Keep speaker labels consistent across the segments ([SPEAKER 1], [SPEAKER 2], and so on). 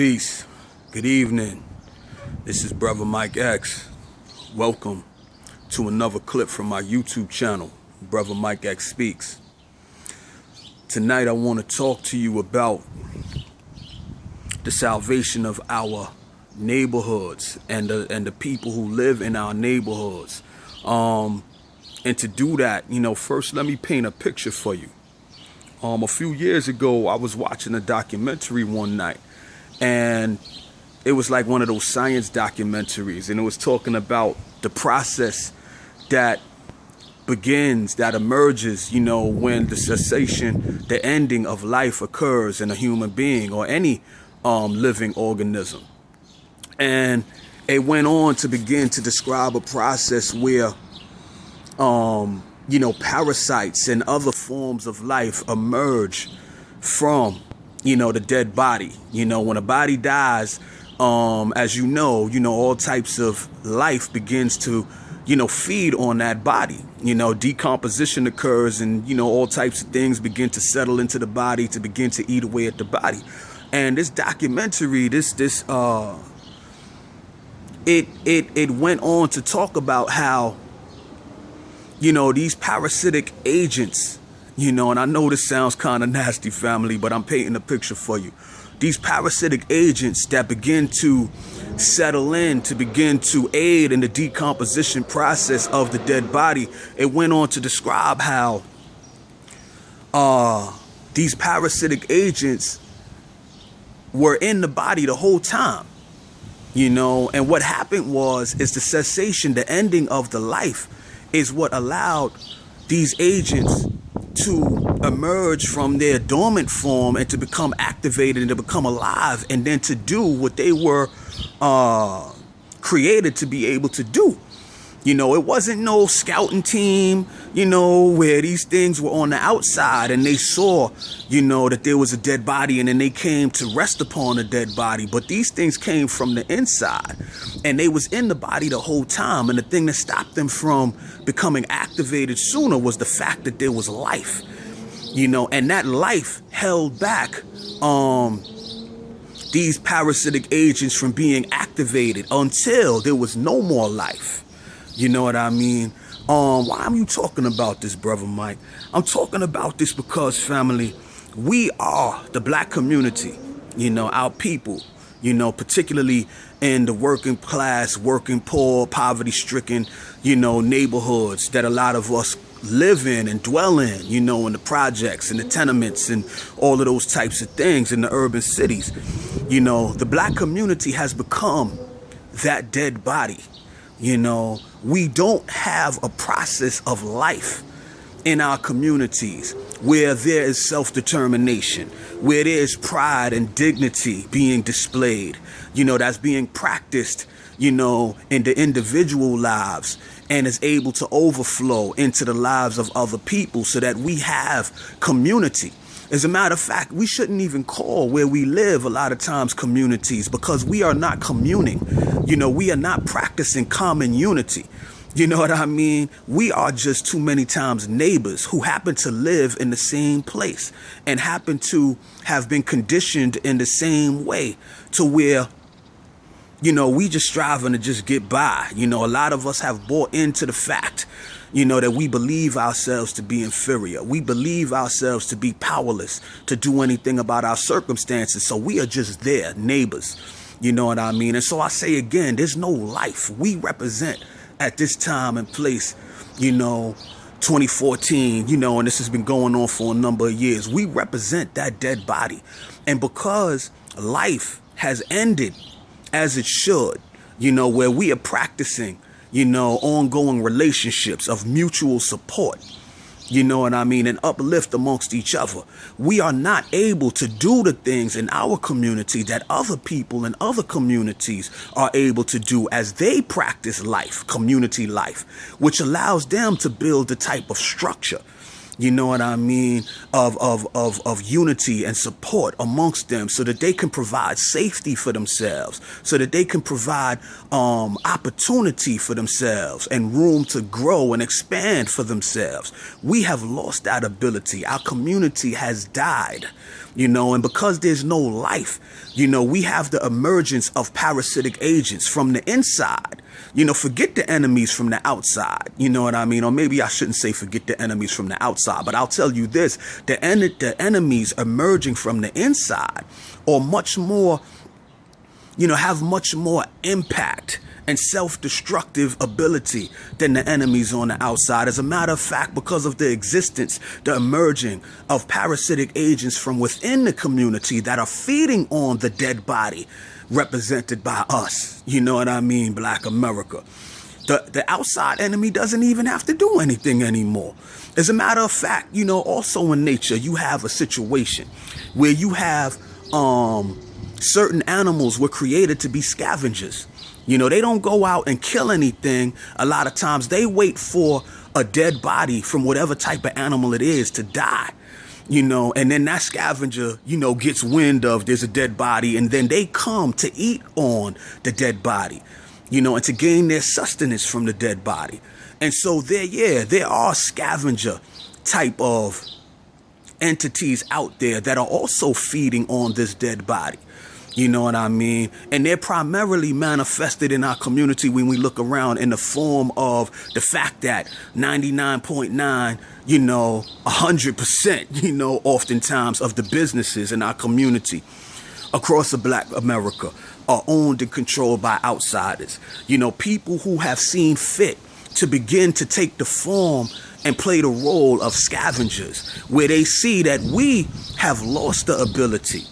[SPEAKER 1] Peace. Good evening. This is Brother Mike X. Welcome to another clip from my YouTube channel, Brother Mike X Speaks. Tonight I want to talk to you about the salvation of our neighborhoods and the people who live in our neighborhoods. And to do that, first let me paint a picture for you. A few years ago, I was watching a documentary one night, and it was like one of those science documentaries, and it was talking about the process that begins, that emerges, when the cessation, the ending of life occurs in a human being or any living organism. And it went on to begin to describe a process where parasites and other forms of life emerge from, the dead body. When a body dies, as all types of life begins to, feed on that body. Decomposition occurs and, all types of things begin to settle into the body to begin to eat away at the body. And this documentary, it went on to talk about how, these parasitic agents, and I know this sounds kind of nasty, family, but I'm painting a picture for you. These parasitic agents that begin to settle in, to begin to aid in the decomposition process of the dead body. It went on to describe how these parasitic agents were in the body the whole time. And what happened is the cessation, the ending of the life is what allowed these agents to emerge from their dormant form and to become activated and to become alive, and then to do what they were created to be able to do. It wasn't no scouting team, where these things were on the outside and they saw, that there was a dead body and then they came to rest upon a dead body. But these things came from the inside and they was in the body the whole time. And the thing that stopped them from becoming activated sooner was the fact that there was life, and that life held back these parasitic agents from being activated until there was no more life. You know what I mean? Why am you talking about this, Brother Mike? I'm talking about this because, family, we are the black community, our people, particularly in the working class, working poor, poverty-stricken, neighborhoods that a lot of us live in and dwell in, in the projects and the tenements and all of those types of things in the urban cities. The black community has become that dead body. We don't have a process of life in our communities where there is self-determination, where there is pride and dignity being displayed, that's being practiced, in the individual lives and is able to overflow into the lives of other people so that we have community. As a matter of fact, we shouldn't even call where we live a lot of times communities, because we are not communing. We are not practicing common unity. You know what I mean? We are just too many times neighbors who happen to live in the same place and happen to have been conditioned in the same way to where, we just striving to just get by. A lot of us have bought into the fact that we believe ourselves to be inferior. We believe ourselves to be powerless to do anything about our circumstances. So we are just there, neighbors. You know what I mean? And so I say again, there's no life. We represent at this time and place, 2014, and this has been going on for a number of years. We represent that dead body. And because life has ended as it should, where we are practicing ongoing relationships of mutual support, and uplift amongst each other. We are not able to do the things in our community that other people in other communities are able to do as they practice life, community life, which allows them to build the type of structure, you know what I mean, of unity and support amongst them, so that they can provide safety for themselves, so that they can provide opportunity for themselves and room to grow and expand for themselves. We have lost that ability. Our community has died, you know, and because there's no life, you know, we have the emergence of parasitic agents from the inside. You know, forget the enemies from the outside. You know what I mean? Or maybe I shouldn't say forget the enemies from the outside, but I'll tell you this, the enemies emerging from the inside are much more, you know, have much more impact and self-destructive ability than the enemies on the outside. As a matter of fact, because of the existence, the emerging of parasitic agents from within the community that are feeding on the dead body represented by us, you know what I mean, Black America. The outside enemy doesn't even have to do anything anymore. As a matter of fact, you know, also in nature, you have a situation where you have certain animals were created to be scavengers. You know, they don't go out and kill anything. A lot of times they wait for a dead body from whatever type of animal it is to die. You know, and then that scavenger, you know, gets wind of there's a dead body, and then they come to eat on the dead body, you know, and to gain their sustenance from the dead body. And so there are scavenger type of entities out there that are also feeding on this dead body. You know what I mean? And they're primarily manifested in our community when we look around in the form of the fact that 99.9, you know, 100%, you know, oftentimes of the businesses in our community across the Black America are owned and controlled by outsiders. You know, people who have seen fit to begin to take the form and play the role of scavengers, where they see that we have lost the ability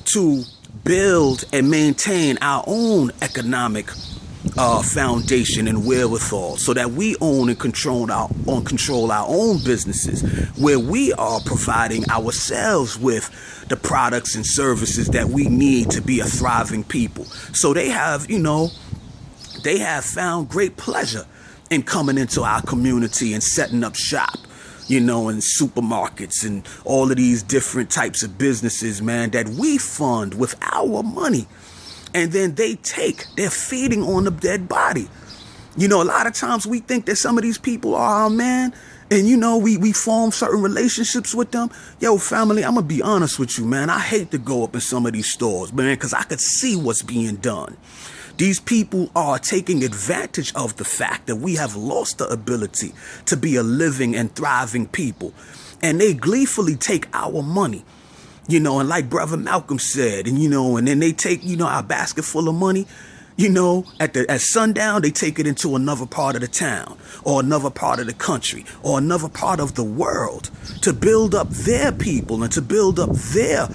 [SPEAKER 1] to build and maintain our own economic foundation and wherewithal, so that we own and control our own businesses, where we are providing ourselves with the products and services that we need to be a thriving people. So they have, you know, they have found great pleasure in coming into our community and setting up shop, you know, in supermarkets and all of these different types of businesses, man, that we fund with our money. And then they're feeding on the dead body. You know, a lot of times we think that some of these people are our man, and, you know, we form certain relationships with them. Yo, family, I'm going to be honest with you, man. I hate to go up in some of these stores, man, because I could see what's being done. These people are taking advantage of the fact that we have lost the ability to be a living and thriving people. And they gleefully take our money, you know, and like Brother Malcolm said, and, you know, and then they take, you know, our basket full of money, you know, at sundown, they take it into another part of the town or another part of the country or another part of the world to build up their people and to build up their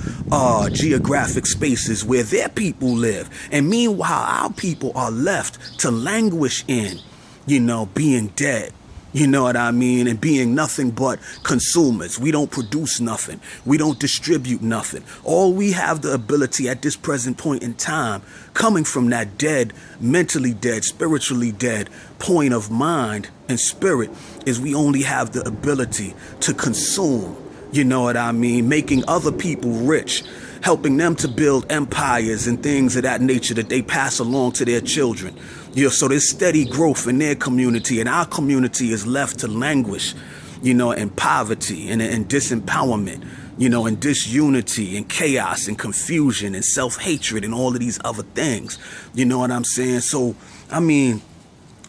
[SPEAKER 1] geographic spaces where their people live. And meanwhile, our people are left to languish in, you know, being dead. You know what I mean? And being nothing but consumers. We don't produce nothing. We don't distribute nothing. All we have the ability at this present point in time, coming from that dead, mentally dead, spiritually dead point of mind and spirit, is we only have the ability to consume. You know what I mean? Making other people rich, helping them to build empires and things of that nature that they pass along to their children. You know, so there's steady growth in their community, and our community is left to languish, you know, in poverty and disempowerment, you know, and disunity and chaos and confusion and self-hatred and all of these other things. You know what I'm saying? So, I mean,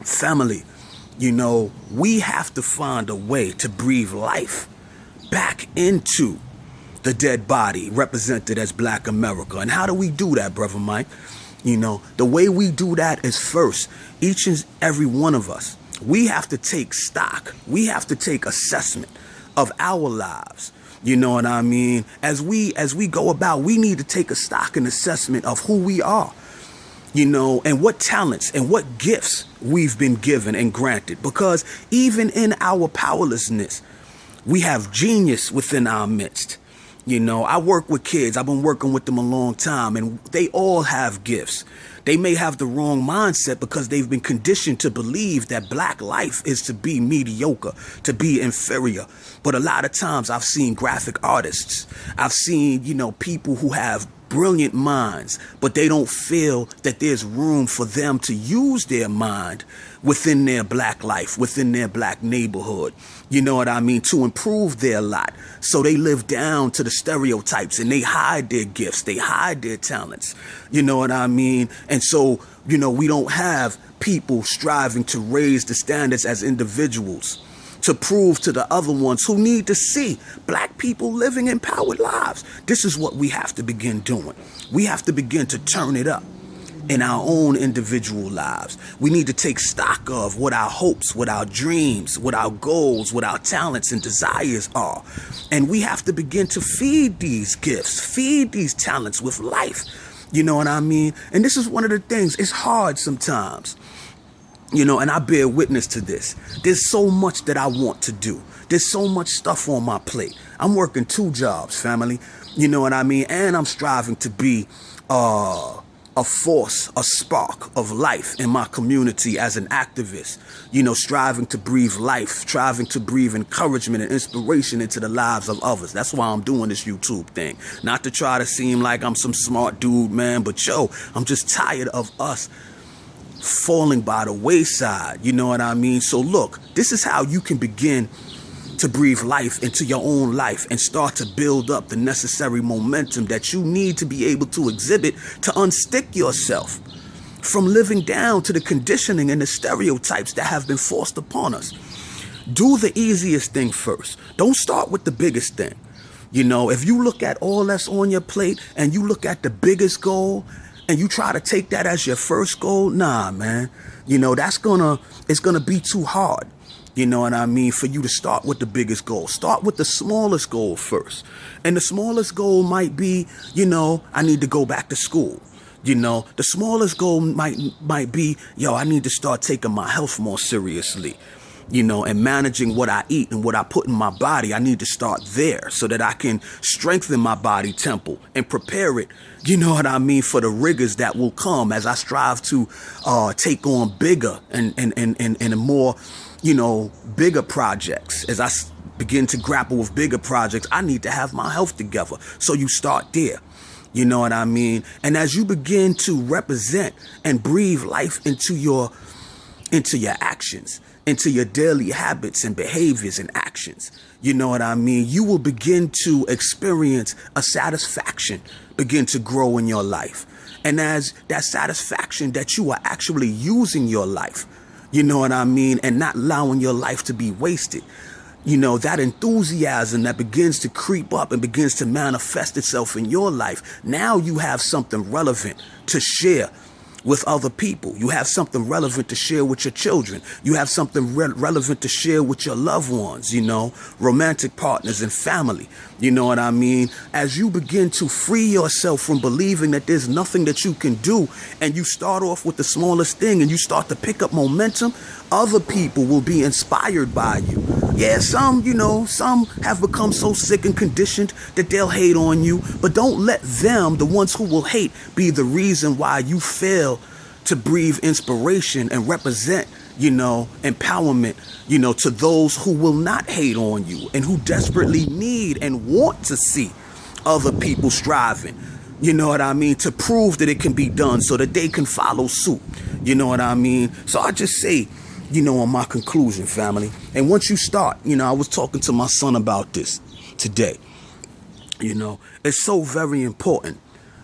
[SPEAKER 1] family, you know, we have to find a way to breathe life back into the dead body represented as Black America. And how do we do that, Brother Mike? You know, the way we do that is, first, each and every one of us, we have to take stock. We have to take assessment of our lives. You know what I mean? As we go about, we need to take a stock and assessment of who we are, you know, and what talents and what gifts we've been given and granted. Because even in our powerlessness, we have genius within our midst. You know, I work with kids. I've been working with them a long time, and they all have gifts. They may have the wrong mindset because they've been conditioned to believe that black life is to be mediocre, to be inferior. But a lot of times I've seen graphic artists. I've seen, you know, people who have brilliant minds, but they don't feel that there's room for them to use their mind within their black life, within their black neighborhood. You know what I mean? To improve their lot. So they live down to the stereotypes and they hide their gifts. They hide their talents. You know what I mean? And so, you know, we don't have people striving to raise the standards as individuals, to prove to the other ones who need to see black people living empowered lives. This is what we have to begin doing. We have to begin to turn it up in our own individual lives. We need to take stock of what our hopes, what our dreams, what our goals, what our talents and desires are. And we have to begin to feed these gifts, feed these talents with life. You know what I mean? And this is one of the things. It's hard sometimes. You know, and I bear witness to this. There's so much that I want to do. There's so much stuff on my plate. I'm working 2 jobs, family. You know what I mean? And I'm striving to be a force, a spark of life in my community as an activist. You know, striving to breathe life, striving to breathe encouragement and inspiration into the lives of others. That's why I'm doing this YouTube thing. Not to try to seem like I'm some smart dude, man, but yo, I'm just tired of us falling by the wayside. You know what I mean? So look, this is how you can begin to breathe life into your own life and start to build up the necessary momentum that you need to be able to exhibit to unstick yourself from living down to the conditioning and the stereotypes that have been forced upon us. Do the easiest thing first. Don't start with the biggest thing. You know, if you look at all that's on your plate and you look at the biggest goal and you try to take that as your first goal, nah, man. You know, it's gonna be too hard. You know what I mean? For you to start with the biggest goal. Start with the smallest goal first. And the smallest goal might be, you know, I need to go back to school. You know, the smallest goal might be, yo, I need to start taking my health more seriously. You know, and managing what I eat and what I put in my body. I need to start there so that I can strengthen my body temple and prepare it, you know what I mean, for the rigors that will come as I strive to take on bigger and more, you know, bigger projects. As I begin to grapple with bigger projects, I need to have my health together. So you start there. You know what I mean? And as you begin to represent and breathe life into your actions, into your daily habits and behaviors and actions, you know what I mean? You will begin to experience a satisfaction begin to grow in your life. And as that satisfaction that you are actually using your life, you know what I mean, and not allowing your life to be wasted, you know, that enthusiasm that begins to creep up and begins to manifest itself in your life. Now you have something relevant to share with other people. You have something relevant to share with your children. You have something relevant to share with your loved ones, you know, romantic partners and family. You know what I mean? As you begin to free yourself from believing that there's nothing that you can do, and you start off with the smallest thing and you start to pick up momentum, other people will be inspired by you. Yeah, some have become so sick and conditioned that they'll hate on you, but don't let them, the ones who will hate, be the reason why you fail to breathe inspiration and represent, you know, empowerment, you know, to those who will not hate on you and who desperately need and want to see other people striving, you know what I mean, to prove that it can be done so that they can follow suit, you know what I mean? So I just say, you know, on my conclusion, family, and once you start, you know, I was talking to my son about this today, you know, it's so very important,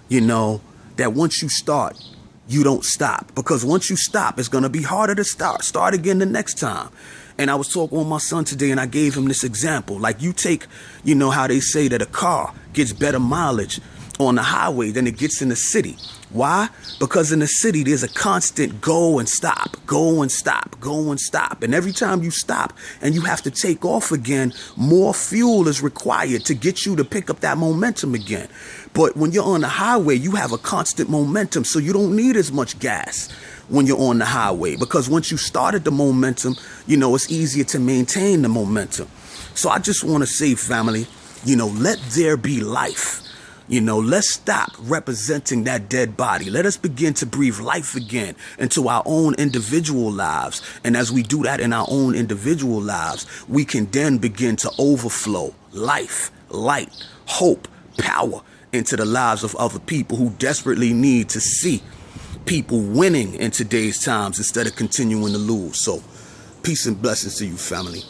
[SPEAKER 1] you know, that once you start, you don't stop, because once you stop, it's going to be harder to start again the next time. And I was talking with my son today and I gave him this example. Like, you take, you know, how they say that a car gets better mileage on the highway than it gets in the city. Why? Because in the city, there's a constant go and stop, go and stop, go and stop. And every time you stop and you have to take off again, more fuel is required to get you to pick up that momentum again. But when you're on the highway, you have a constant momentum, so you don't need as much gas when you're on the highway, because once you started the momentum, you know, it's easier to maintain the momentum. So I just want to say, family, You know, let there be life. You know, let's stop representing that dead body. Let us begin to breathe life again into our own individual lives. And as we do that in our own individual lives, we can then begin to overflow life, light, hope, power into the lives of other people who desperately need to see people winning in today's times instead of continuing to lose. So peace and blessings to you, family.